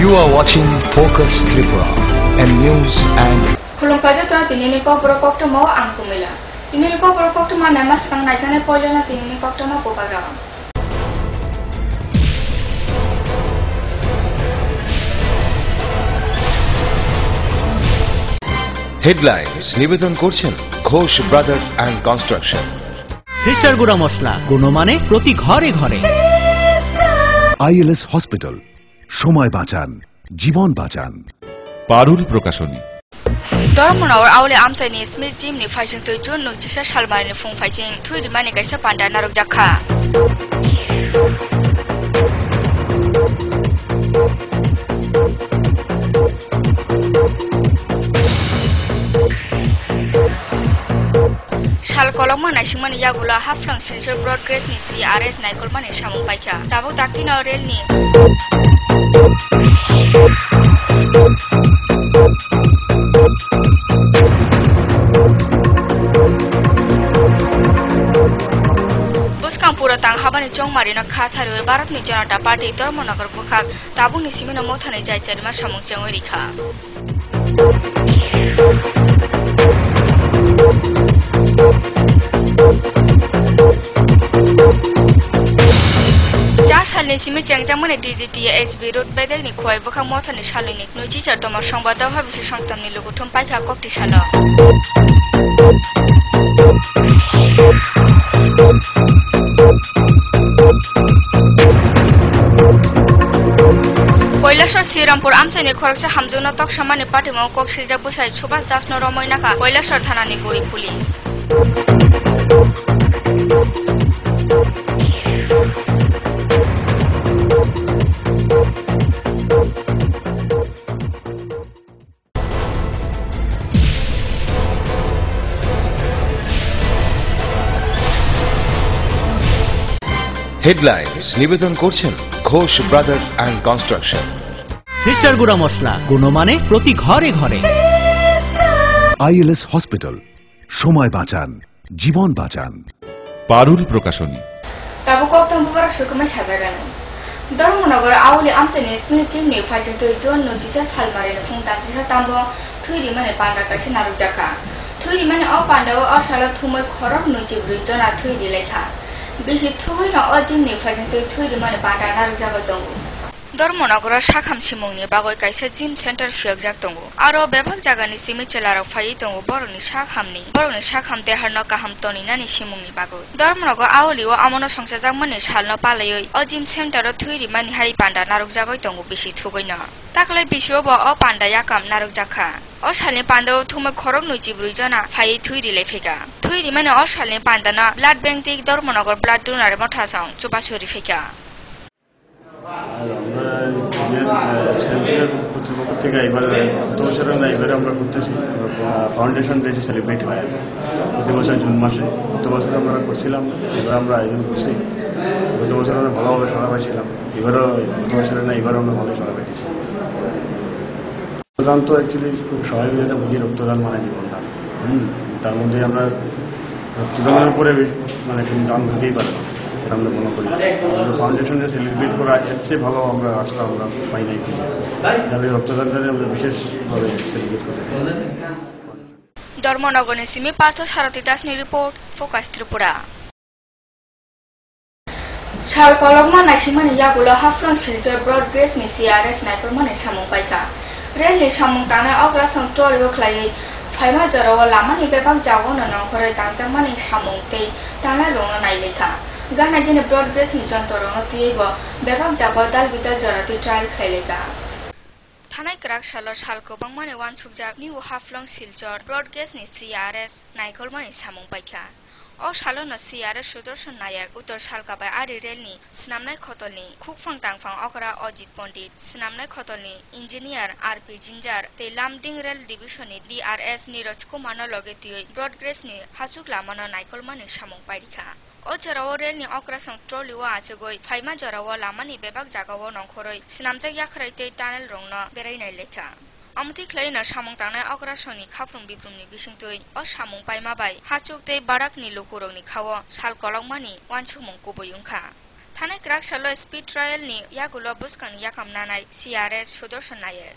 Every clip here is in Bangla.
You are watching Focus Tripura and news and Kulung pajatra tinini ko prokokto mo ang kumila. Tinini ko prokokto ma namas kang naisane polio na tinini kokto mo pupaga. Headlines নিবেদন করছেন Ghosh brothers and construction. Sister গুড়া মশলা গুণ মানে প্রতি ঘরে ঘরে। ILS হসপিটাল, সময় বাঁচান, জীবন বাঁচান। পারুল প্রকাশনী। Dormonor awle amsaini smith jim ni faising to jun no jisa salmani fung faising thui di mani kaisa panda narok jakha. Shal kolongma naisingmani yagula haflang sensor broadcast ni CRS naikolmani samung paikha tabuk daktina rel ni Buskang pura tang habani chong marina khathari Bharat ni Janata Party Dormonagar bukhak tabung ni simina mothani jai charima samung changoi rikha. Salni simi changjang mane DGTH birod bedel ni khoi bukhang mothani salini nuji chartoma সংবাদ ভাবিছে সংতামনি লুকুথম পাইখা ককটি সালা কৈলাসর শ্রীরামপুর আমচাইনি খরকসা হামজুনা তকসামানি পাটিমো ককসিজা বুসাই সুভাষ দাস নরময়নাকা কৈলাসর থানানি বুড়ি পুলিশ হেডলাইন্স নিবেদন করছেন Ghosh brothers and construction. Sister গুড়া মশলা গুণ মানে প্রতি ঘরে ঘরে। ILS হসপিটাল, সময় বাঁচান, জীবন বাঁচান। পারুল প্রকাশনী। তাবু কক্তম বুবার সুকুমে সাজাগানো ধর্মনগর আউলি আমচাইনি স্মিথ জিম নি ফাইজিং তো জন নজিসা সালমারিনো ফুং তামজিসা তামবো থুইরি মানে পান্ডা কাছে নারুক জাকা থুইরি মানে অ পান্ডাও অ সালা থুমই খরক নজিব্রুই জনা থুইরি লেখা Bisi thui na ojim ni faising to thui di mane panda naruk jago tongo. Dormonogor shakham simungni bagoi kaisa gym center fiak jak tongo. Aro bebhag jagani simi chelarok phai tongo boroni shakham deharno kaham toni nani simungni bagoi. Dormonogor auli o amono songsajak mane salno palaioi o gym center o thui ri mani hai panda naruk jagoi tongo bisi thugoina. Taklai bisio bo o panda yakam naruk jakha. O salni panda o thumai khorok nuji brujana phai thui ri lefeka. Thui ri mane o salni panda na blood bank tik Dormonogor blood donor motha song chupasuri feka. Central কর্তৃপক্ষ থেকে এবারে গত বছরে না এবারে আমরা করতেছি ফাউন্ডেশন ডে সেলিব্রেট হয় প্রতি বছর জুন মাসে। গত বছর আমরা করছিলাম, এবার আমরা আয়োজন করছি। গত বছর আমরা ভালোভাবে সাড়া পাইছিলাম, এবারও গত বছরে না এবারও আমরা ভালো সাড়া পাইতেছি। রক্তদান তো অ্যাকচুয়ালি খুব স্বাভাবিকতা বুঝি, রক্তদান মানে জীবনদান। তার মধ্যে আমরা রক্তদানের উপরে মানে কোনো দান দিতেই পারে না, আমরা মনে করি। ফাউন্ডেশনে সেলিব্রেট করা এর চেয়ে ভালো আমরা আসলে আমরা পাই নাই, তাহলে রক্তদানটা আমরা বিশেষভাবে সেলিব্রেট করতে চাই। ধর্মনগর সিমি পার্থ সারথী দাস নি রিপোর্ট, ফোকাস ত্রিপুরা। সাল কলমা নাইসিমানি ইয়াগুলো হাফলং সিলজর ব্রড গ্রেস নি CRS নাইপরমানি সামুং পাইকা রেলি সামুং তানা অগ্রাসং ট্রলিও খ্লাই ফাইমা জরাও লামানি বেবাক জাগো ননখরে তাংজামানি সামুং তেই তানা রং নাইলেখা Gana gini broadcast ni jontoro tibo bebak jabo dal bitar jorati trial khaileka Thanai krak salo salko bangmane wan sukjak ni haflong silchor broadcast ni CRS naikolmani samung paikha O salo no CRS sudarshan nayak utor salkabai ari relni snamnai khotolni khukfang tangfang okra Ajit Pandit snamnai khotolni engineer RP Jinjar te lamding rel division ni DRS Niraj Kumar no logetioi broadcast ni hachuk lamano naikolmani samung paikha O jarawo rel ni okrasang troliwa achegoi faima jarawo lamani bebak jagawo nongkhoroi sinamjak yakrai te tunnel rongno berainai lekha Amti khlaina samung tangnai okrasoni khaprum biprumni bisingtoi o samung paima bai hachuk te barak ni lukurongni khawo sal kolongmani wansukmung kubuyungkha थानाय क्राकशालो स्पीड ट्रायल नि यागुलो बुस्कां याकाम नानाय CRS सुदर्शन नाये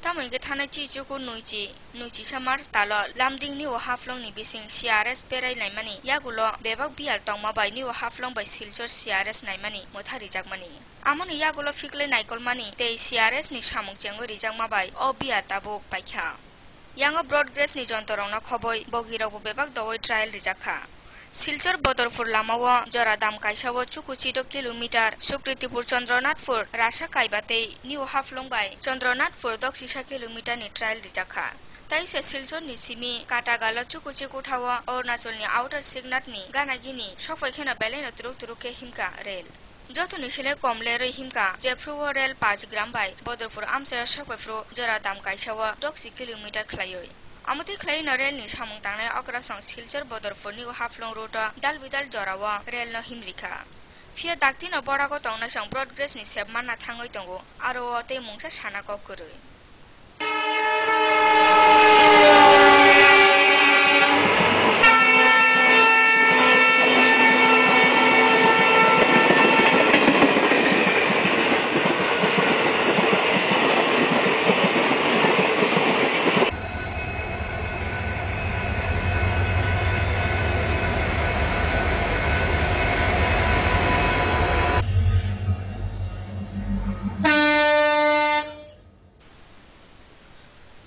तामैगे थानाय चिजुको नुइची समार्स तालो लामदिं नि ओ हाफलं नि बिसिं CRS पेराय नायमानि यागुलो बेबाक बियाल तंमा बाय नि ओ हाफलं बाय सिलचर CRS नायमानि मोथारि जागमानि आमनि यागुलो फिकले नायकल मानि ते CRS नि सामुं जेंगो रिजांमा बाय ओ बियाल ताबुक पाइखा यांगो ब्रॉडग्रेस नि जंतरंनो खबय बगिरावबो बेबाक दवय ट्रायल रिजाखा सिलचर बदरपुर लामाओ जरा दाम काइसाओ चुकुचिदो किलोमीटर सुकृतिपुर चंद्रनाथपुर राशा काइबाते निउ हाफलं बाय चंद्रनाथपुर 10 किलोमीटर नि ट्रायल रिजाखा ताइसे सिलचर नि सिमी काटागालो चुकुचि कुठाओ अरुणाचल नि आउटर सिगनाट नि गानागिनि सफाइखेना बेलेनो तुरुक के हिमका रेल जथुनि सिले कमले रै हिमका जेफ्रु रेल 5 ग्राम बाय बदरपुर आमसे सफाइफ्रु जरा दाम काइसाओ 10 किलोमीटर खलायै आमति खलाय रेल नि सामुं तांनाय अक्रासं सिलचर बदरपुर नि हाफलं रोड दालबिदाल जरावा रेल न हिमरिखा फिया दाक्ति न बडाको तंना सं ब्रॉडग्रेस नि सेबमाना थाङै दंगो आरो ते मुंसा साना ककरै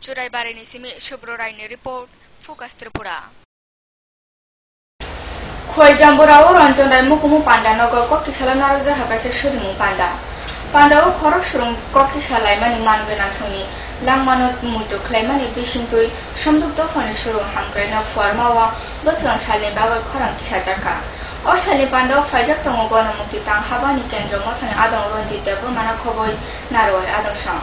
चुराइबारिनि सिमी शुभ्र रायनि रिपोर्ट फोकस त्रिपुरा खयजामबुराव रंजन राय मुकुमु पांडा नगर कक्टिसाला नारजा हाबासे सुरिमु पांडाव खरक सुरुं कक्टिसालाय मानि मानगोनां समनि लांमानो मुतु ख्लायमानि बिसिंतुय समदुक दफानि सुरुं हामग्रायना फुआरमावा बोसों सालनि बागै खरां तिसाजाखा असालनि पांडाव फाइजाक दङ गणमुक्ति तां हाबानि केन्द्र मथानि आदं रंजित देबरमाना खबय नारय आदंसं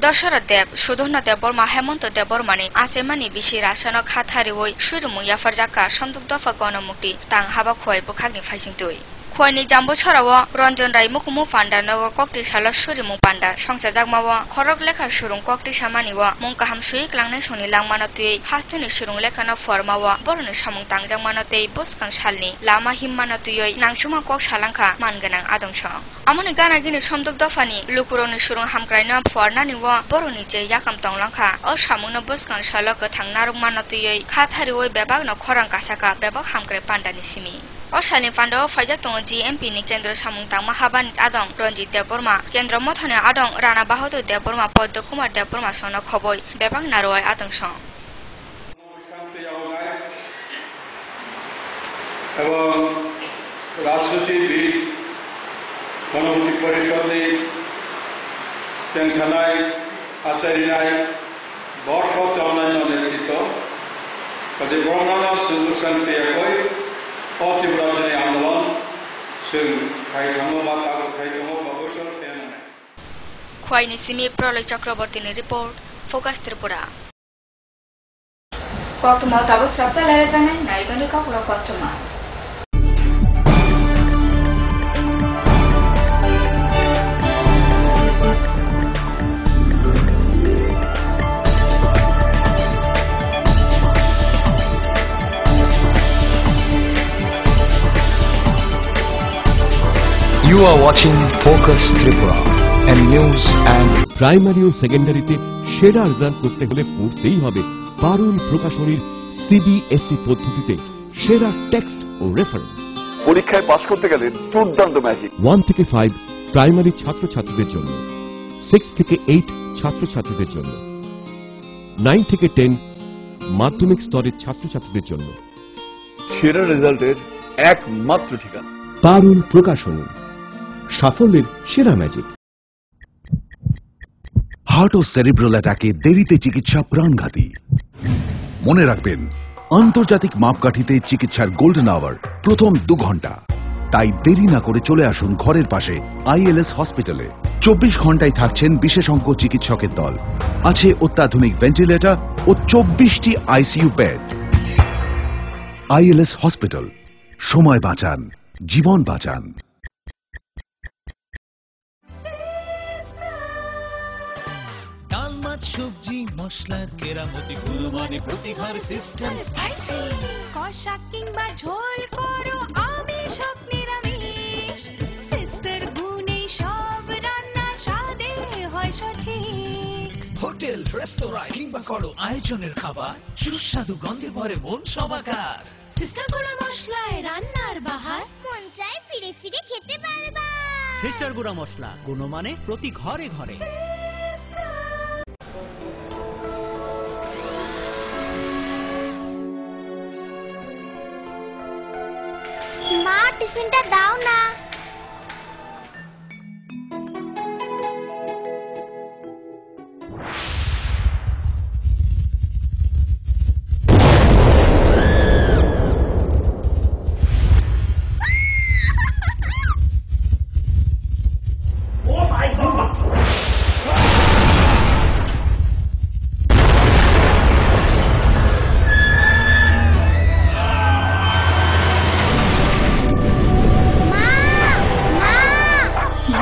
दशरथ देव सुधन देवबर्मा हेमंत देवबर्मानि आसेमानि बिसि रासायन खाथारिवै सुरुमु याफारजाका समदुक दफा गणमुक्ति तां हाबा खय बुखागनि फाइसिंतुय खयनि जाम्बु छराव रंजन राय मुकुमु पांडा नग कक्टिसाला सुरिमु पांडा संसा जागमाव खरक लेखा सुरुं कक्टिसामानिव मुंका हामसुइ क्लांनाय सनि लांमानतुय हास्तेनि सुरुं लेखाना फरमाव बरनि सामुं तांजांमानतै बसकां सालनि लामा हिममानतुय नांसुमा कक सालांखा मानगोनां आदंस आमनि गानागिनि समदुक दफानि लुकुरनि सुरुं हामग्रायना फरनानिव बरनि जे याकाम तंलांखा अ सामुंनो बसकां साला गथां नारुमानतुय खाथारिवै बेबागनो खरां कासाका बेबाग हामग्राय पांडानि सिमी असालनि पांडाव फाइजा दङ GMP नि केन्द्र सामुं तांमा हाबानि आदं रंजित देवबर्मा केन्द्र मथानि आदं राणा बाहादुर देवबर्मा पद्म कुमार देवबर्मा सन खबय बेबाग नारय आदंस এবং রাজনীতিবিদ গণমুক্তি পরিষদে চেংসানায় আচারিনায় বর্ষ অন্যান্য নেতৃত্ব কাজে বর্ণনা সুন্দর শান্তিয়াকৈ অতীব্রজনী আন্দোলন जों खायथामो बा तागो खायथामो बा बोसोर खेयानानै खयनि सिमी प्रलय चक्रवर्तीनि रिपोर्ट फोकस त्रिपुरा कक्टमा ताबो सबजा लाय जानाय नायजनि कक्टमा कक्टमा You are watching Focus Tripura and news and primary ও সেকেন্ডারিতে সেরা রেজাল্ট করতে হলে পড়তেই হবে পারুল প্রকাশনীর CBSE পদ্ধতিতে সেরা টেক্সট ও রেফারেন্স পরীক্ষায় পাস করতে গেলে দুর্দান্ত ম্যাজিক 1 থেকে 5 প্রাইমারি ছাত্রছাত্রীদের জন্য 6 থেকে 8 ছাত্রছাত্রীদের জন্য 9 থেকে 10 মাধ্যমিক স্তরের ছাত্রছাত্রীদের জন্য সেরা রেজাল্টের একমাত্র ঠিকানা পারুল প্রকাশনী সাফল্যের সেরা ম্যাজিক হার্ট ও সেরিব্রাল অ্যাটাকে দেরিতে চিকিৎসা প্রাণঘাতী মনে রাখবেন আন্তর্জাতিক মাপকাঠিতে চিকিৎসার গোল্ডেন আওয়ার প্রথম 2 ঘন্টা তাই দেরি না করে চলে আসুন ঘরের পাশে ILS হসপিটালে 24 ঘন্টায় থাকছেন বিশেষজ্ঞ চিকিৎসকের দল আছে অত্যাধুনিক ভেন্টিলেটর ও 24টি ICU বেড ILS হসপিটাল সময় বাঁচান জীবন বাঁচান সবজি মশলার কেরামতি গুণমানে প্রতি ঘর সিস্টেম স্পাইসি কষা কিংবা ঝোল করো আমি সব নিরামিষ হোটেল রেস্তোরাঁ কিংবা করো আয়োজনের খাবার সুস্বাদু গন্ধে ভরে মন সবাকার সিস্টার গুঁড়া মশলায় রান্নার বাহার মন চাই ফিরে ফিরে খেতে পারবা সিস্টার গুঁড়া মশলা গুণমানে প্রতি ঘরে ঘরে মা টিফিনটা দাও না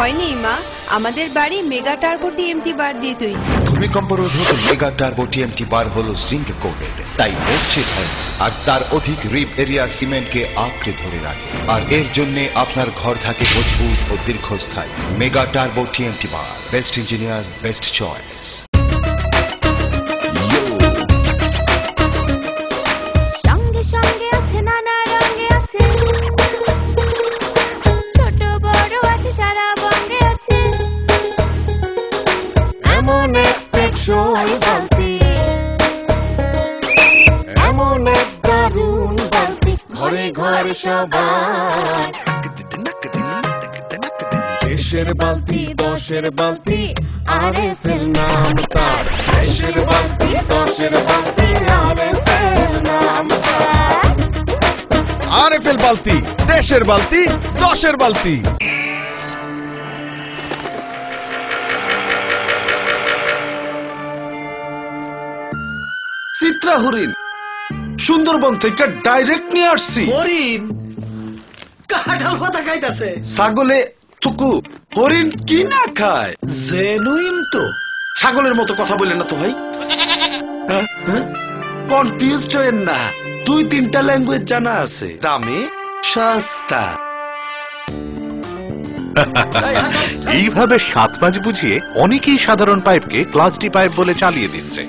ভয় নেই মা, আমাদের বাড়ি মেগা টার্বো টিএমটি বার দিয়ে তৈরি। ভূমিকম্প রোধক মেগা টার্বো টিএমটি বার হলো জিঙ্ক কোটেড, তাই মরছে হয় আর তার অধিক রিপ এরিয়ার সিমেন্টকে আঁকড়ে ধরে রাখে, আর এর জন্য আপনার ঘর থাকে মজবুত ও দীর্ঘস্থায়ী। মেগা টার্বো টিএমটি বার, বেস্ট ইঞ্জিনিয়ার, বেস্ট চয়েস। সঙ্গে সঙ্গে আছে নানা রঙে আছে, ছোট বড় আছে সারা বঙ্গে আছে, এমন এক টেকসই বালতি, এমন এক দারুণ বালতি, ঘরে ঘরে সবার। দেশের বালতি দশের বালতি আরএফএল নাম তার, দেশের বালতি দশের বালতি আরএফএল নাম তার। আরএফএল বালতি, দেশের বালতি, দশের বালতি। চিত্রা হরিণ সুন্দরবন থেকে ডাইরেক্ট নিয়ে আসছি। হরিণ কাঁঠাল পাতা খাইতাছে। ছাগলে থুকু, হরিণ কি না খায়? জেনুইন তো। ছাগলের মতো কথা বললেন না তো ভাই, কনফিউজড হয়েন না। 2-3টা ল্যাঙ্গুয়েজ জানা আছে, দামে সস্তা। এইভাবে 7-5 বুঝিয়ে অনেকেই সাধারণ পাইপকে ক্লাস ডি পাইপ বলে চালিয়ে দিচ্ছে,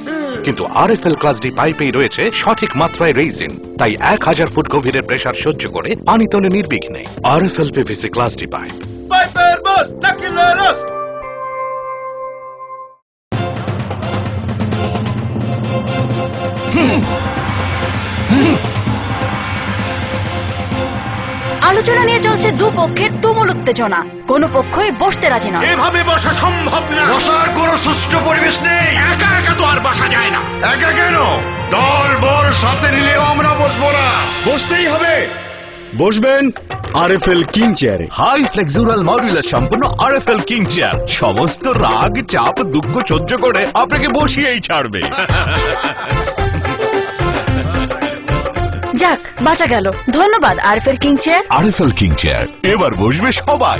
কিন্তু আরএফএল ক্লাস ডি পাইপেই রয়েছে সঠিক মাত্রায় রেইজিন, তাই 1000 ফুট গভীরের প্রেসার সহ্য করে পানি তোলে নির্বিঘ্নে। RFL PVC class D pipe. পাইপের বস তাকিলারস। আলোচনা নিয়ে চলছে দুপক্ষের তুমুল উত্তেজনা, কোনো পক্ষই বসতে রাজি নয়। এভাবে বসা সম্ভব না, বসার কোনো সুষ্ঠু পরিবেশ নেই। একা একা তো আর বসা যায় না। একা কেন, দল বল সাথে নিলেও আমরা বসবো না। বসতেই হবে। বসবেন আরএফএল কিং চেয়ারে। হাই ফ্লেক্সুরাল মডুলার সম্পন্ন আরএফএল কিং চেয়ার সমস্ত রাগ চাপ দুঃখ সহ্য করে আপনাকে বসিয়েই ছাড়বে। যাক, বাঁচা গেল। ধন্যবাদ RFL king chair. RFL king chair, এবার বসবে সবাই।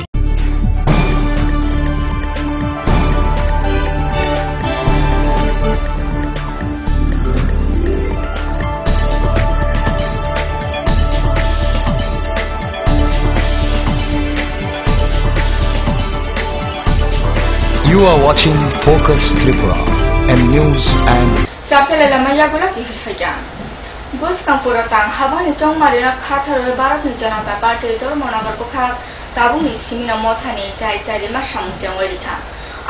You are watching Focus Tripura and news and Sabsele lamaya gula ki fija. Bus kampura tang habani chong marina khatharo barat ni janata party tor monagar bukha tabuni simina mothani chai chai ma samjang werika.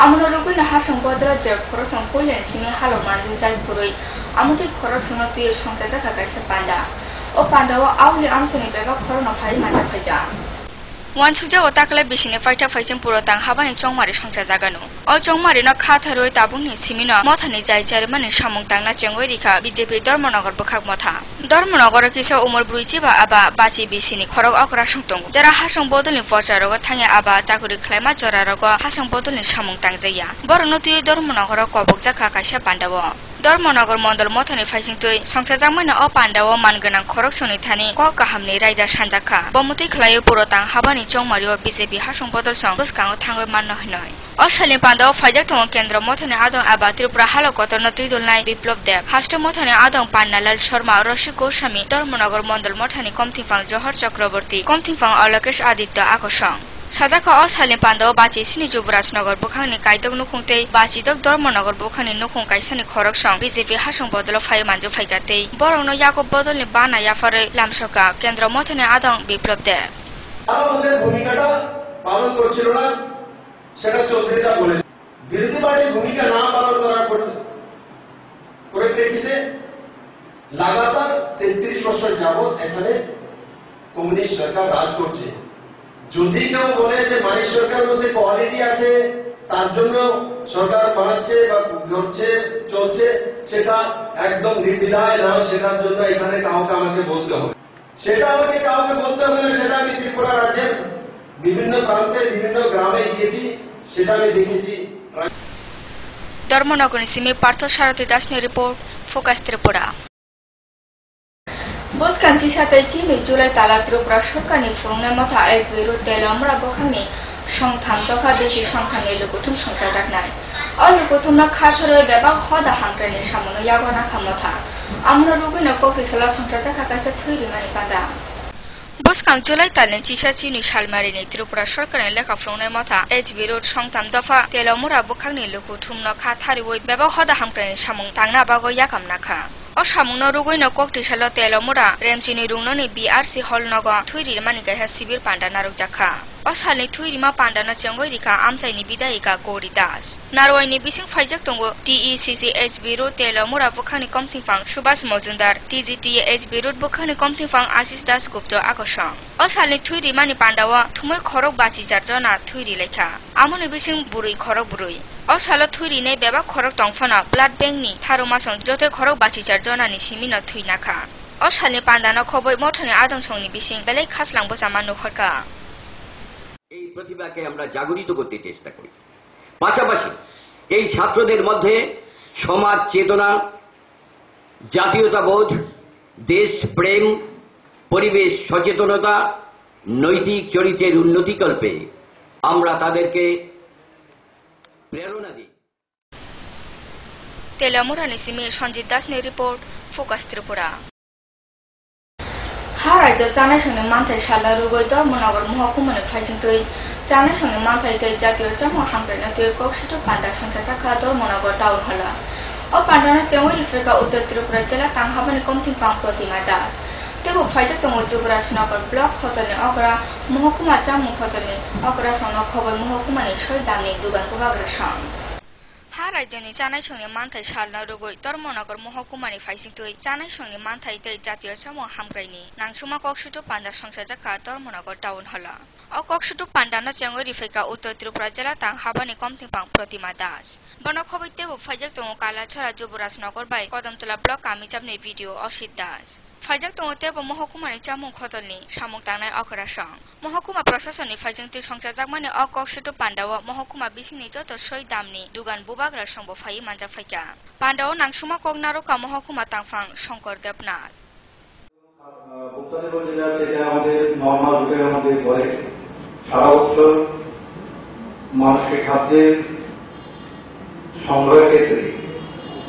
Amuno ruguna hasang bodra je khorosang polen simi halo manju jai puroi amuti khorosang ti songja jaka kaisa panda. O panda wa awli amsani beba khorona phai manja phaiga. Wanchuja otakle bisine faita faising puro tang habani chongmari songsa jaganu. O chongmari no khatharoi tabuni simina mothani jai jai mani samung tangna chengoi rika BJP Dharmanagar bukhak motha. Dharmanagar kisa umur bruichi ba aba bachi bisini khorok okra songtong. Jara hasang bodolni forcharogo thange aba chakuri khlaima jorarogo hasang bodolni samung tangjaya. Bornoti Dharmanagar kobok jaka kaisa pandawo. Dharmanagar mondol mothani faising tui songsa jangmani o pandawo manganang khorok soni thani ko kahamni raida sanjaka. Bomuti khlayo puro tang habani chongmario BJP hasang bodol song buskango thangoi manno hinoi. Oshalin pandao faijak thong kendra mothani adong aba Tripura halokotor no tuidulnai biplop dev. Hashto mothani adong Pannalal Sharma Roshi Goswami Dharmanagar mondol mothani komthingfang Johar Chakraborty komthingfang Alokesh Aditya Akosong. সাজাখা অসালে পান্দাও বাচি সিনি যুবরাজনগর বখাংনি কাইদক নুখুংতেই বাচিদক ধর্মনগর বখাংনি নুখুং কাইসানি খরক সং বিজেপি হাসং বদল ফাই মানজু ফাইগাতেই বরংনো ইয়াকব বদলনি বানা ইয়াফারে লামসকা কেন্দ্র মথনে আদং বিপ্লব দে আমাদের ভূমিকাটা পালন করছিল না সেটা চৌধুরীরা বলেছে বিরোধী পার্টির ভূমিকা না পালন করার পরিপ্রেক্ষিতে লাগাতার 33 বছর যাবৎ এখানে কমিউনিস্ট সরকার রাজ করছে যদি কেউ বলে যে মানিক সরকারের মধ্যে কোয়ালিটি আছে তার জন্য সরকার বানাচ্ছে বা ঘটছে চলছে সেটা একদম নির্দ্বিধায় না সেটার জন্য এখানে কাউকে আমাকে বলতে হবে সেটা আমাকে কাউকে বলতে হবে না সেটা আমি ত্রিপুরা রাজ্যের বিভিন্ন প্রান্তে বিভিন্ন গ্রামে গিয়েছি সেটা আমি দেখেছি ধর্মনগর সিমে পার্থ সারথী দাসনি রিপোর্ট ফোকাস ত্রিপুরা বসকাঞ্চি সাথে চিমি জুলাই তালা ত্রিপুরা সরকারনি ফুরুংনাय মথা এসবি রুতে লমরা বখাংনি সংথাম দফা দেশি সংথামनि লুকুথুম সংসাजाकनाय अलुकुथुमना खाथरै बेबा हदा हांग्रेनि सामनो यागना खामथा आमनो रुगैनो कक्रिसला संसाजाका कासे थैरिमानि पादा बसकां जुलाई तालनि चिसा चिनि सालमारिनि त्रिपुरा सरकारनि लेखा फुरंनाय मथा एचबी रोड संथाम दफा तेलमुरा बखांनि लुकुथुमनो खाथारिवै बेबा हदा हांग्रेनि सामं तांना बागो याकामनाखा असामुनो रुगैनो कक्रिसला तेलमुरा रेमचिनि रुंननि बीआरसी हल नग थैरिमानि गायहा शिबिर पान्डा नारुकजाखा असालनि थैरिमा पान्डानो चेंगैरिका आमसाइनि बिदायिका गौरी दास नारवाइनि बिसिं फाइजाक दंगो टीईसीसी एचबी रोड तेलमुरा बखांनि कमथिंफां Subhash Majumdar TGTA HB road बखांनि कमथिंफां आशिष दास गुप्त आकर्षण असालनि थैरिमानि पान्डावा थुमै खरक बाची जारजना थैरि लेखा आमनि बिसिं बुरै खरक बुरै असाल थैरिने बेबा खरक तंफना ब्लाड बैंकनि थारुमासं जते खरक बाची जारजनानि सिमिनो थैनाखा असालनि पान्डानो खबै मथनि आदंसंनि बिसिं बेलै खासलांबो जामा नखरका এই প্রতিভাকে আমরা জাগরিত করতে চেষ্টা করি পাশাপাশি এই ছাত্রদের মধ্যে সমাজ চেতনা জাতীয়তাবোধ দেশপ্রেম পরিবেশ সচেতনতা নৈতিক চরিত্রের উন্নতিকল্পে আমরা তাদেরকে প্রেরণা দিই তেলামুরানি সিমি সঞ্জিত দাসনি রিপোর্ট ফোকাস ত্রিপুরা हारायजो जानाय संनि मानथाय साला रुगै धर्मनगर महकुमानि फाइसिंतै जानाय संनि मानथाय तै जातीय जामु हांग्रेनो तै कक्सिटु पान्डा संसाजाका धर्मनगर टाउन हला अ पान्डानो चेंगै फेका उत्तर त्रिपुरा जिल्ला तांहाबानि कमथिंपां प्रतिमा दास तेबो फाइजाक दङ जुबराजनगर ब्लक हतलनि अकरा महकुमा जामु हतलनि अकरा संनो खबर महकुमानि सय दामनि दुगान गुहाग्रसं हा राज्यनि जानाय संनि मानथाय सालना रुगै धर्मनगर महकुमानि फाइसिंतै जानाय संनि मानथाय तै जातीय जामु हामग्रायनि नांसुमा कक्सिटु पान्डा संसाजाका धर्मनगर टाउन हला अ कक्सिटु पान्डानो चेंगै रिफेका उत्तर त्रिपुरा जिल्ला तांहाबानि कमथिंपां प्रतिमा दास बनो खबै तेबो फाइजाक दङ कालाछरा जुबराजनगर बाय कदमतला ब्लक कामिजाबनि भिडिअ असित दास फाइजाक दङ तेबो महकुमानि जामुं खतलनि सामुं तांनाय अकरासं महकुमा प्रशासननि फाइजोंथि संसाजाकमानि अ कक्सिटु पान्डाव महकुमा बिसिंनि जत सय दामनि दुगान बुबाग्रा संबो फाइ मानजा फाइका पान्डाव नांसुमा कगनारका महकुमा तांफां शंकर देबनाथ উত্তরবঙ্গ জেলা থেকে আমাদের নরমাল রুটের মধ্যে পড়ে সারা বছর মানুষকে খাদ্যের সংগ্রহের ক্ষেত্রে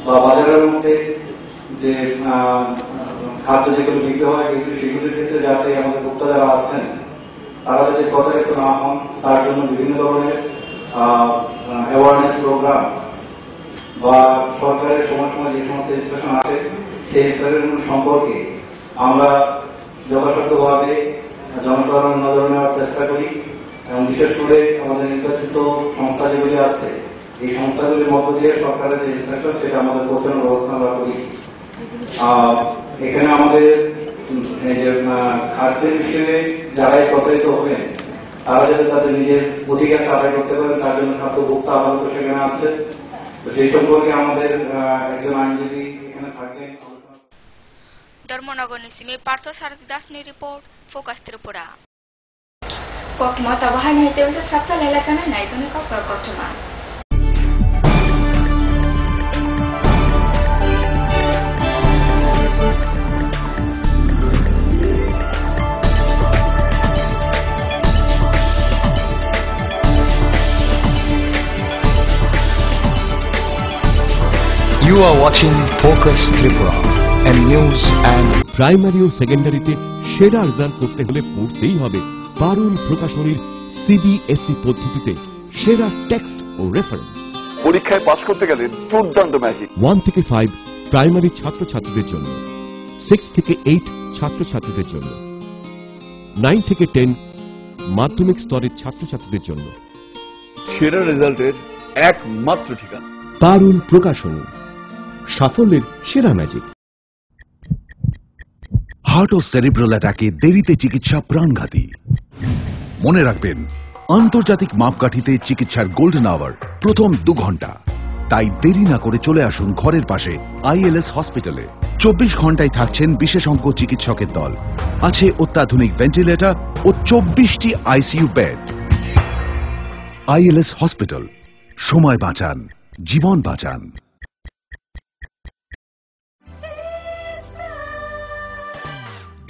বা বাজারের মধ্যে যে খাদ্য যেগুলো বিক্রি হয় কিন্তু সেগুলির ক্ষেত্রে যাতে আমাদের ভোক্তা যারা আছেন তারা যাতে প্রতারিত না হন তার জন্য বিভিন্ন ধরনের অ্যাওয়ারনেস প্রোগ্রাম বা সরকারের সময় সময় যে সমস্ত স্টেশন আছে সেই স্টেশন সম্পর্কে আমরা যথাসাধ্যভাবে জনসাধারণ নজর নেওয়ার চেষ্টা করি এবং বিশেষ করে আমাদের নির্বাচিত সংস্থা যেগুলি আছে এই সংস্থাগুলির মধ্য দিয়ে সরকারের যে স্টেশন সেটা আমাদের পৌঁছানোর ব্যবস্থা আমরা করি এখানে আমাদের খাদ্যের বিষয়ে যারাই প্রতারিত হবেন তারা যাতে তাদের নিজের অধিকার আদায় করতে পারেন তার জন্য খাদ্য ভোক্তা আদালত সেখানে আছে সেই সম্পর্কে আমাদের একজন আইনজীবী এখানে থাকবেন धर्मनगर निसिमे पार्थ सारथी दासनि रिपोर्ट फोकास त्रिपुरा कक्मा तबाहायनि हेतेवसे साबसा लेला जानाय नायजोनि कक्र कक्टमा You are watching Focus Tripura and news and primary ও সেকেন্ডারিতে সেরা রেজাল্ট করতে হলে পড়তেই হবে পারুল প্রকাশনীর সিবিএসই পদ্ধতিতে সেরা টেক্সট ও রেফারেন্স। পরীক্ষায় পাশ করতে গেলে দুর্দান্ত ম্যাজিক। 1 থেকে 5 প্রাইমারি ছাত্রছাত্রীদের জন্য, 6 থেকে 8 ছাত্রছাত্রীদের জন্য, 9 থেকে 10 মাধ্যমিক স্তরের ছাত্রছাত্রীদের জন্য সেরা রেজাল্টের একমাত্র ঠিকানা দারুণ প্রকাশনী, সাফল্যের সেরা ম্যাজিক। হার্ট ও সেরিব্রাল অ্যাটাকে দেরিতে চিকিৎসা প্রাণঘাতী। মনে রাখবেন, আন্তর্জাতিক মাপকাঠিতে চিকিৎসার গোল্ডেন আওয়ার প্রথম 2 ঘন্টা। তাই দেরি না করে চলে আসুন ঘরের পাশে আইএলএস হসপিটালে। 24 ঘন্টায় থাকছেন বিশেষজ্ঞ চিকিৎসকের দল, আছে অত্যাধুনিক ভেন্টিলেটর ও 24টি আইসিইউ বেড। আইএলএস হসপিটাল, সময় বাঁচান, জীবন বাঁচান।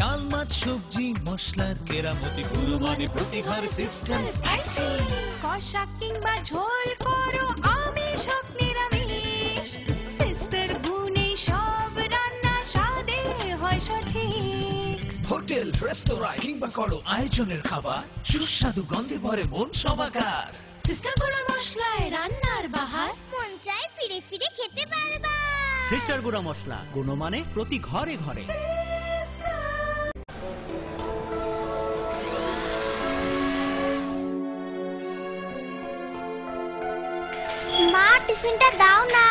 ডাল মাছ সবজি মশলার কেরামতি গুণমানে প্রতি ঘর সিস্টেম স্পাইসি। কষা কিংবা ঝোল করো আমিষ হোক নিরামিষ, সিস্টার গুণে সব রান্না স্বাদে হয় সঠিক। হোটেল রেস্তোরাঁ কিংবা করো আয়োজনের খাবার, সুস্বাদু গন্ধে ভরে মন সবাকার। সিস্টার গুঁড়ো মশলায় রান্নার বাহার, মন চায় ফিরে ফিরে খেতে পারবা। সিস্টার গুঁড়ো মশলা, গুণমানে প্রতি ঘরে ঘরে। মা, টিফিনটা দাও না।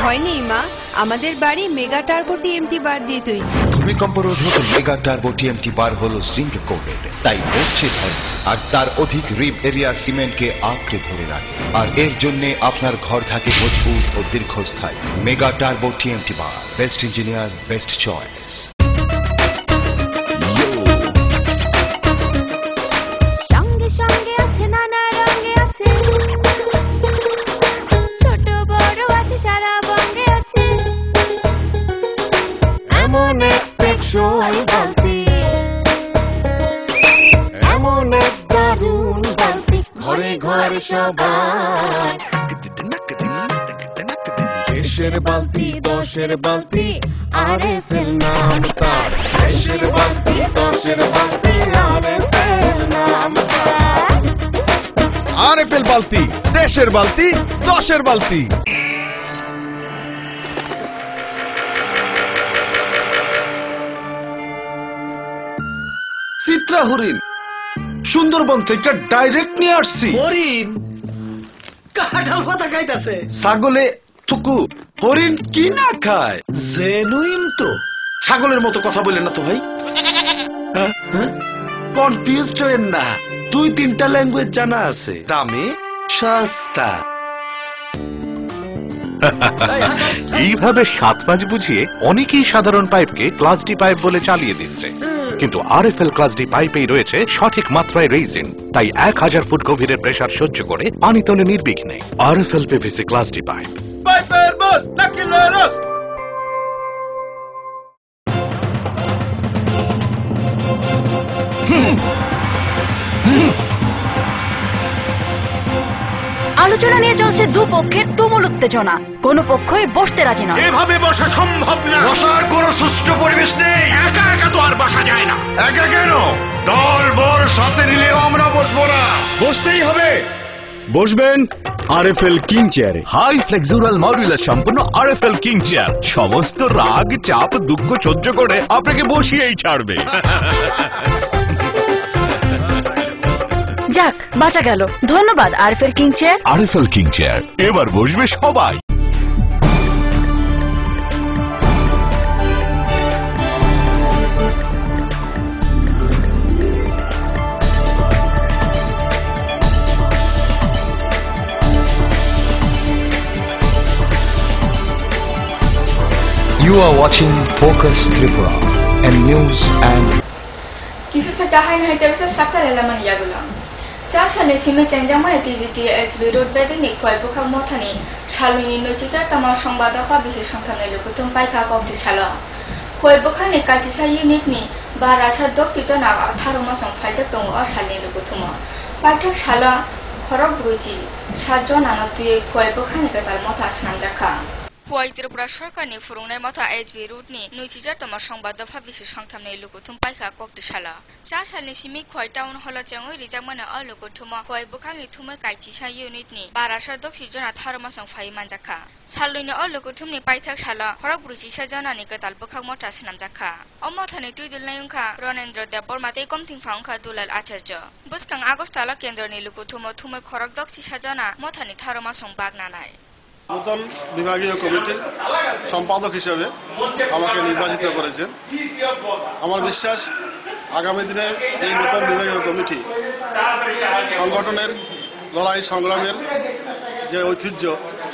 ভয় নেই মা, আমাদের বাড়ি মেগা টার্বো টিএমটি বার দিয়ে তৈরি। ভূমিকম্প রোধক মেগা টার্বো টিএমটি বার হলো জিঙ্ক কোটেড, তাই মরছে ভয় আর তার অধিক রিব এরিয়া সিমেন্টকে আঁকড়ে ধরে রাখে। আর এর জন্য আপনার ঘর থাকে মজবুত ও দীর্ঘস্থায়ী। মেগা টার্বো টিএমটি বার, বেস্ট ইঞ্জিনিয়ার, বেস্ট চয়েস। সঙ্গে সঙ্গে আছে, নানা রঙে আছে, ছোট বড় আছে, সারা বঙ্গে আছে। এমন এক টেকসই বালতি, এমন এক দারুণ বালতি, ঘরে ঘরে সবার। দেশের বালতি, দশের বালতি, আরএফএল নাম তার। দেশের বালতি, দশের বালতি, আরএফএল নাম তার। আরএফএল বালতি, দেশের বালতি, 10-এর বালতি। চিত্রা হরিণ সুন্দরবন থেকে ডাইরেক্ট নিয়ে আসছি। হরিণ কাঁঠাল পাতা খাইতাছে। ছাগলে থুকু, হরিণ কি না খায়? জেনুইন তো। ছাগলের মতো কথা বলেন না তো ভাই। কনফিউজড হয়েন না, 2-3টা ল্যাঙ্গুয়েজ জানা আছে, দামে সস্তা। এইভাবে 7-5 বুঝিয়ে অনেকেই সাধারণ পাইপকে ক্লাস ডি পাইপ বলে চালিয়ে দিচ্ছে, কিন্তু আরএফএল ক্লাস ডি পাইপেই রয়েছে সঠিক মাত্রায় রেইজিন। তাই 1000 ফুট গভীরের প্রেসার সহ্য করে পানি তোলে নির্বিঘ্নে। RFL PVC class D pipe. পাইপের বস নাকি লরস। আলোচনা নিয়ে চলছে দুপক্ষের তুমুল উত্তেজনা, কোনো পক্ষই বসতে রাজি নয়। এভাবে বসা সম্ভব না, বসার কোনো সুষ্ঠু পরিবেশ নেই। একা একা তো আর বসা যায় না। একা কেন, দল বল সাথে নিলেও আমরা বসবো না। বসতেই হবে। বসবেন আরএফএল কিং চেয়ারে। হাই ফ্লেক্সুরাল মডিউলার সম্পন্ন আরএফএল কিং চেয়ার সমস্ত রাগ, চাপ, দুঃখ সহ্য করে আপনাকে বসিয়েই ছাড়বে। যাক, বাঁচা গেল। ধন্যবাদ RFL king chair. RFL king chair, এবার বসবে সবাই। You are watching Focus Tripura and news and If I had a structure element Yagula. Charles Simi Chanjama TGTHB road bedding Nikwai Boka Motani, Shalini Nutica Tamashong Badafa Bishon Kamelukutum Paika of the Shala. Koi Bokani Katisha Unitni, Barasa Doctitona, Tarumas on Fajatum or Shalini Lukutuma. Paita Shala, Korobruji, Shajona not to Koi Bokanical Motas Nanjaka. Koi Tripura Shorkani Furune Mota HB Rutni, Nucija Tamashong Badafa Bishon Kamelukutum Paika of the Shala. Charles Simi Koi Town Holojango, Rizamana or Lukutuma, Koi Bokani Tuma Kaitisha Unitni, Barasa Doctitona Tarumas on Faimanjaka. Saluni or Lukutumni Paita Shala, Korobruji Shajana Nikatal Boka Motas Namjaka. Omotani Tudul Layunka, Ronendro de Bormate Comting Fanka Dulal Acherjo. Buskang Agostala Kendroni Lukutumo Tume Korok Doxi Shajana, Motani Tarumasong Bagnanai. নতুন বিভাগীয় কমিটির সম্পাদক হিসেবে আমাকে নির্বাচিত করেছেন। আমার বিশ্বাস আগামী দিনে এই নতুন বিভাগীয় কমিটি সংগঠনের লড়াই সংগ্রামের যে ঐতিহ্য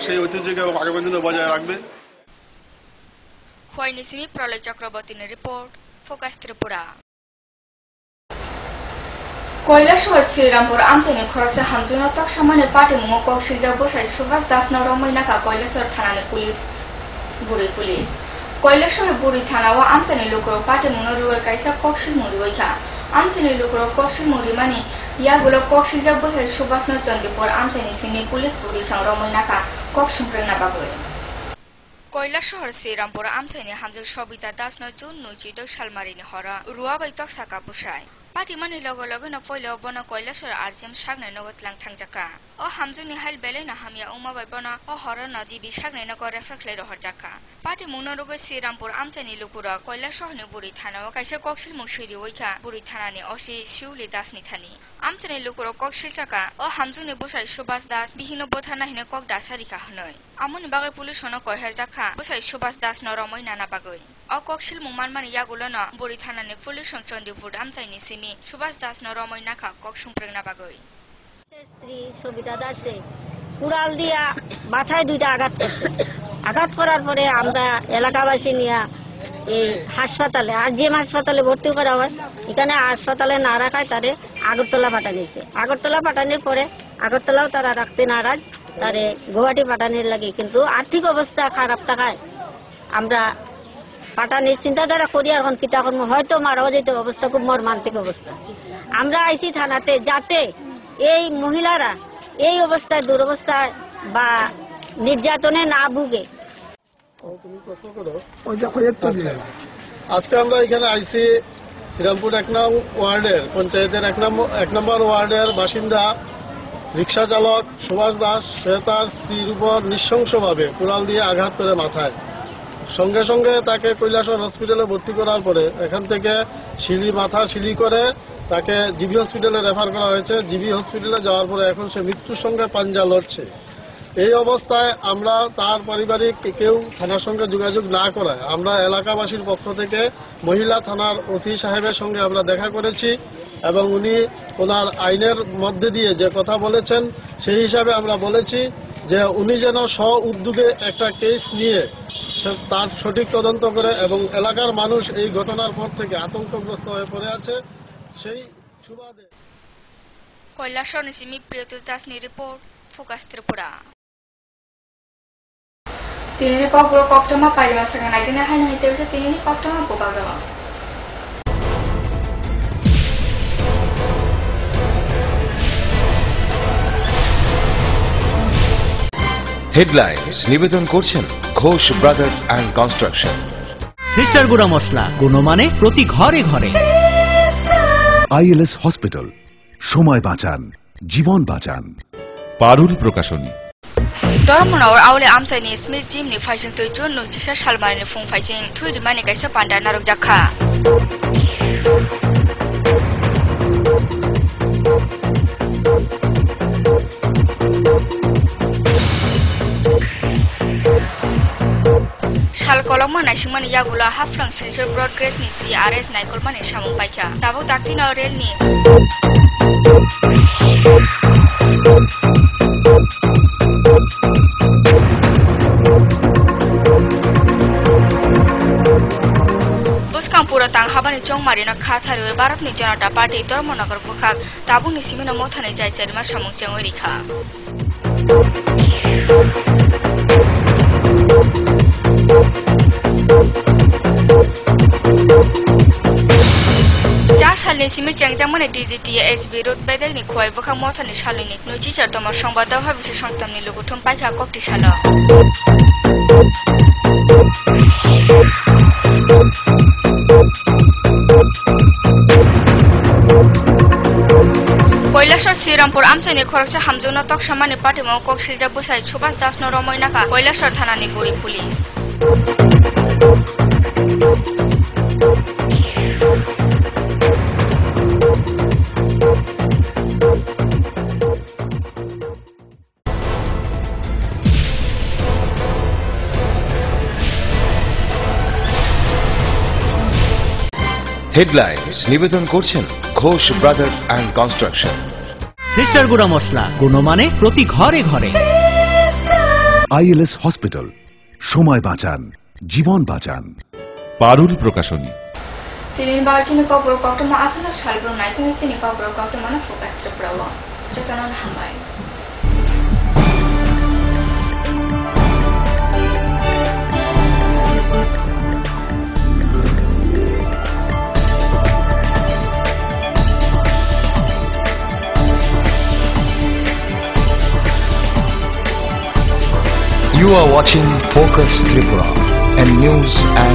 সেই ঐতিহ্যকে আগামী দিনে বজায় রাখবে। খোয়াইনিসিমি প্রলয় চক্রবর্তীর রিপোর্ট, ফোকাস ত্রিপুরা। কৈলাসহর শ্রীরামপুর আমচানি খরচে হামজুনা তক সামানে পার্টি মুঙ্গ কক্সিলজা বসাই সুভাষ দাস নরমৈনাকা কৈলাসহর থানানি পুলিশ বুড়ি পুলিশ কৈলাসহর বুড়ি থানা ও আমচানি লোকর পার্টি মুঙ্গ রুয়ে কাইসা কক্সিল মুড়িওইখা আমচানি লোকর কক্সিল মুড়ি মানে ইয়াগুলো কক্সিলজা বসাই সুভাষ চন্দিপুর আমচানি সিমি পুলিশ বুড়ি সং রমৈনাকা কক্সিমপ্রেনা বাগৈ কৈলাসহর শ্রীরামপুর আমচানি হামজুর সবিতা দাস ন জুন 9 সালমারিনি হরা রুয়াবাই তক সাকা বসাই Party money logo no foil bono Koilasor Arjim Shagna no Lang Tangjaka. O Hamzuni Hal Belena Hamia Uma by Bona or Horror Najibi Shagna no reflect or Jaka. Party Munorugo Sirampur Amsani Lukura, Koilasor no Buritana, Kaisa Kokshil Mushiri Wika, Buritanani, Oshi, Shuli Das Nitani. Amsani Lukuro Kokshil Chaka, or Hamzuni Busai Shubas Das, Bihino Botana in a Kok Dasarika Hanoi. Amun Baga Polish on a Koherjaka, Busai Shubas Das Noromoy Nana Bagoi. O Kokshil Muman Yagulana, Buritanani Foolish on Chondi Wood Amsani Simi. Subhash Das নরময় নাকা কক্সুম প্রেগনা বাগই স্ত্রী সবিতা দাসে কুড়াল দিয়া মাথায় দুইটা আঘাত করছে আঘাত করার পরে আমরা এলাকাবাসী নিয়ে এই হাসপাতালে আরজিএম হাসপাতালে ভর্তি করা হয় এখানে হাসপাতালে না রাখায় তারে আগরতলা পাঠানিছে আগরতলা পাঠানোর পরে আগরতলাও তারা রাখতে নারাজ তারে গুয়াহাটি পাঠানোর লাগে কিন্তু আর্থিক অবস্থা খারাপ থাকায় আমরা পাঠানির চিন্তাধারা করি এখন কিতা কর্ম হয়তো মারাও যেত অবস্থা খুব মর্মান্তিক অবস্থা আমরা আইসি থানাতে যাতে এই মহিলারা এই অবস্থায় দুরবস্থায় বা নির্যাতনে না ভুগে আজকে আমরা এখানে আইসি শ্রীরামপুর 1 নং ওয়ার্ডের পঞ্চায়েতের 1 নম্বর ওয়ার্ডের বাসিন্দা রিক্সা চালক সুভাষ দাস সে তার স্ত্রীর উপর নৃশংসভাবে কুড়াল দিয়ে আঘাত করে মাথায় সঙ্গে সঙ্গে তাকে কৈলাসহর হসপিটালে ভর্তি করার পরে এখান থেকে মাথা সিলি করে তাকে জিবি হসপিটালে রেফার করা হয়েছে জিবি হসপিটালে যাওয়ার পরে এখন সে মৃত্যুর সঙ্গে পাঞ্জা লড়ছে এই অবস্থায় আমরা তার পারিবারিক কেউ থানার সঙ্গে যোগাযোগ না করায় আমরা এলাকাবাসীর পক্ষ থেকে মহিলা থানার ওসি সাহেবের সঙ্গে আমরা দেখা করেছি এবং উনি ওনার আইনের মধ্যে দিয়ে যে কথা বলেছেন সেই হিসাবে আমরা বলেছি যে উনি যেন স্ব উদ্যোগে একটা কেস নিয়ে তার সঠিক তদন্ত করে এবং এলাকার মানুষ এই ঘটনার পর থেকে আতঙ্কগ্রস্ত হয়ে পড়ে আছে সেই সুবাদে কৈলাসহর নিসিমি প্রিয়তোষ দাসনি রিপোর্ট ফোকাস ত্রিপুরা তিনি ককগুলো কক্টমা পাইবা সাগান আইজনা হাইনা হইতে হচ্ছে তিনি কক্টমা পোকাগ্রহ হেডলাইন্স নিবেদন করছেন Ghosh brothers and construction. Sister গুঁড়া মশলা গুণমানে প্রতি ঘরে ঘরে। আইএলএস হসপিটাল, সময় বাঁচান, জীবন বাঁচান। পারুল প্রকাশনী। দরমনার আউলে আমসাইনি স্মিথ জিমনি ফাইজিং তৈ জুন 9 সালমারিনি ফুং ফাইজিং থুইরি মানি কাইসা পান্ডা নারক জাখা শাল কলমা নাইসিংমানি ইয়াগুলা Haflong Silchar broad gauge ni CRS নাইকলমানি সামুং পাইখা তাবো দাকতিনা rail ni Buskang pura tang habani chongmari na khatharu Bharatni Janata Party Dharmanagar bukhak tabung ni simina mothani jai charima samung chengoi rikha Salni simi changjamani DGTH বিরোধ বেদেগনি খোয়াই বখা মথানি সালিনি নজি চারতমার সংবাদ ভাবিছে সংতামনি লুগুঠুম পাইখা ককটি সাল কৈলাসর শ্রীরামপুর আমচাইনি খরকসা হামজৌনা তকসামানি পাটিমাও কক সিরজা বুসাই সুভাষ দাস ন রময়নাকা কৈলাসর থানানি বুড়ি পুলিশ হেডলাইন্স নিবেদন করছেন Ghosh brothers and construction. Sister গুঁড়া মশলা গুণমানে প্রতি ঘরে ঘরে। আইএলএস হসপিটাল, সময় বাঁচান, জীবন বাঁচান। পারুল প্রকাশনী। Pilin barjini kokro kokto ma asuna shalbro naitini chini kokro kokto mana focus triprawa. Jatanan hambai. You are watching Focus Tripura and News and